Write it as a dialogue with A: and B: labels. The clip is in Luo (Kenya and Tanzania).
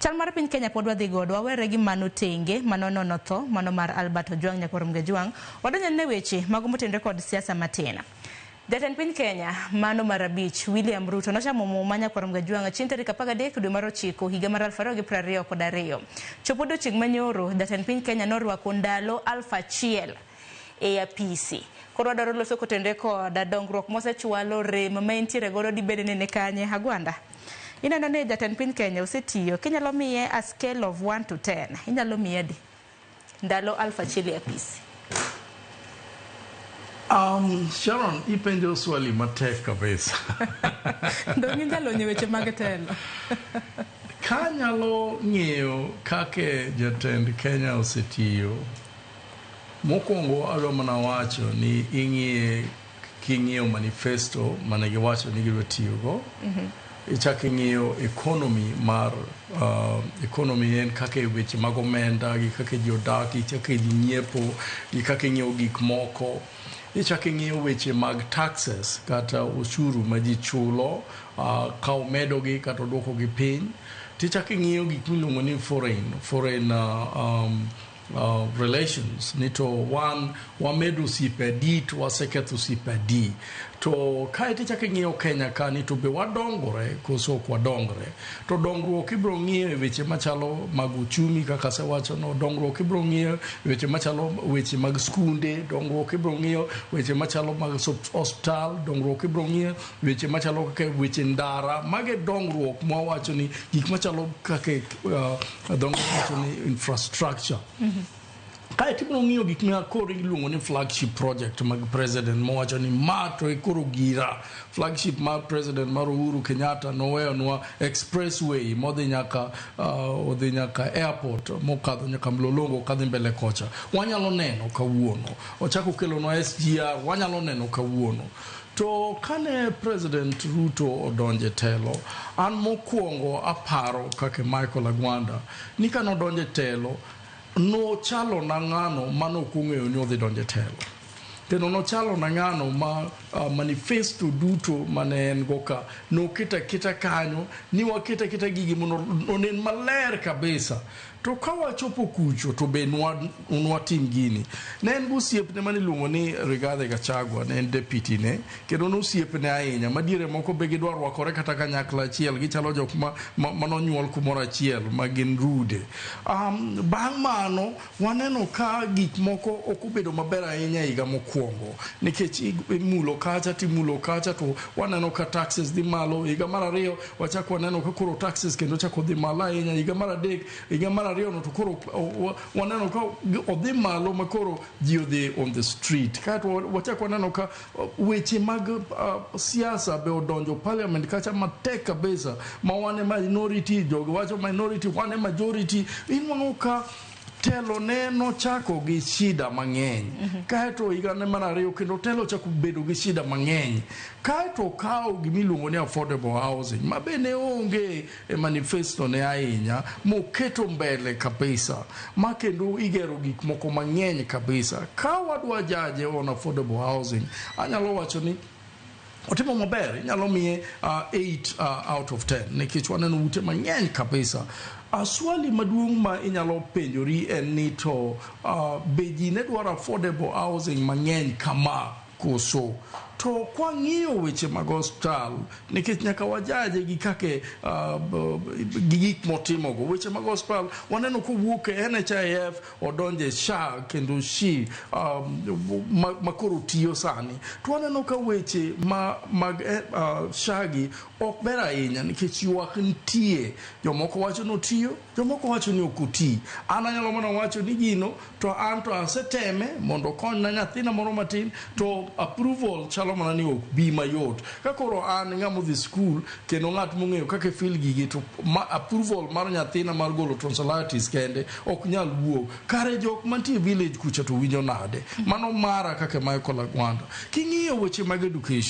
A: Chal mar piny Kenya pod wadhi godo wawere gi mano tenge mano nono tho mano mar Albert Ojwang nyakorom Gajwang wadonjo ne weche mago motenore kod siasa matin. Jatend piny Kenya mano mar abich William Ruto nochamo muma nyakorom Gajwang chieng' tarik 13 dwe mar 9 higa mar 2022. Chopo odiechieng' manyoro jatend piny Kenya norwako ndalo 1000 e apisi. Koro wadwaro loso kotenore kod dongruok mosechwalo rem ma entiere godo dibede nene kanye Agwanda. Ineno ne jatend piny Kenya osetiyo kinyalo miye a scale of 1 to 10 inyalo miye di ndalo 1000 e apisi.
B: Sharon, ipenjo swali matek kabisa.
A: Dongi nyalo nye weche mag telo.
B: Kanyalo ng'eyo kake jatend Kenya osetiyo. Mokwongo adwa mana wacho ni king'iyo manifesto mane giwacho ni gidwa tiyogo. Ichak ing'iyo economy en kake weche mag omenda gi kake ji odak, ichak nyiepo gi kake ing'iyo gik moko. Ichak ing'iyo weche mag taxes kata ushuru ma ji chulo ka omedogi kata odwoko gi piny. Tichak ing'iyo gik miluongo ni foreign relations ni to wamedo osiepe adi to waseketho osiepe adi. To kae tichak ing'iyo Kenya ka ni to be wadongore koso ok wadongre. To dongruok ibiro ng'iyo e weche machalo mag uchumi kaka asewacho no, dongruok ibiro ng'iyo weche machalo weche mag skunde, dongruok ibiro ng'iyo weche machalo mag hospital, dongruok ibiro ng'iyo weche machalo kaka weche ndara, mage dongruok mwawacho ni gik machalo kaka dongruok wacho ni infrastructure. Kae tibiro ng'iyo gik ma koro iluongo ni flagship project mag president mowacho ni ma to e koro gira. Flagship mar president mar Uhuru Kenyatta noweyonwa expressway modhi nyaka airport mokadho nyaka Mlolongo kadhi mbele kocha. Wanyalo neno kawuono. Ochako kelonwa SGR wanyalo neno kawuono. To kane President Ruto odonje telo, an mokwongo aparo kake Michael Agwanda ni kano donje telo no chalo na ng'ano mano kung'eyo ni odhi donje telo. Kendo no chalo na ng'ano ma manifesto duto mane en go ka no kita kanyo ni wakita gigi mondo onen maler kabisa. To ka wachopo kucho to be nwatim gini. Ne en gosiepne mane iluongo ni Rigathi Gachagua, ne en deputy ne, kendo nosiepne ahinya madiere moko be gidwa rwakore kata kanyakla achiel gichalo jok manonyuol kumoro achiel ma gin rude. Bang' mano waneno ka gik moko ok obedo maber ahinya higa mokwongo nikech imulo kacha to waneno ka taxes dhi malo. Higa mar ariyo wachako waneno ka koro taxes kendo chako dhi malo ahinya. Higa mar adek, higa mar ariyo no to koro waneno ka odhi malo ma koro ji odhi on the street. Kato wachako waneno ka weche mag siasa be odonjo parliament kacha matek kabisa ma wane minority, jogo wacho minority, wane majority. Inwang'o ka telo ne nochako gi shida mang'eny. Kaeto higa mar ariyo kendo telo chako bedo gi shida mang'eny. Kaeto kawo gimiluongo ni affordable housing ma be ne onge e manifesto ne ahinya moketo mbele kabisa ma kendo igero gik moko mang'eny kabisa. Ka wadwa jaje on affordable housing anyalo wacho ni otimo maber, inyalo miye 8 out of 10 nikech waneno ute mang'eny kabisa. Swali maduong' ma inyalo penjori en ni to be ji ne dwaro affordable housing mang'eny kama koso. To kwa ng'iyo weche mag hospital nikech nyaka wajaje gi kake gik motimogo weche mag hospital waneno kowuok e NHIF odonje SHA kendo SHI makoro tiyo sani. To waneno ka weche mag SHA gi ok ber ahinya nikech ywak nitie. Jomoko wacho no tiyo, jomoko wacho ni ok oti. An anyalo mana wacho ni gino to an to aseteme mondo kony na nyathina moro matin to approval chalo mana ni ok bi mayot. Ka koro an ng'amo dhi school kendo ng'at mong'eyo kaka fil gigi to approval mar nyathina mar golo tonsillitis kende ok nyal wuok. Kare jok mantie village kucha to winjo nade. Mano mara kaka Michael Agwanda. King'iyo weche mag education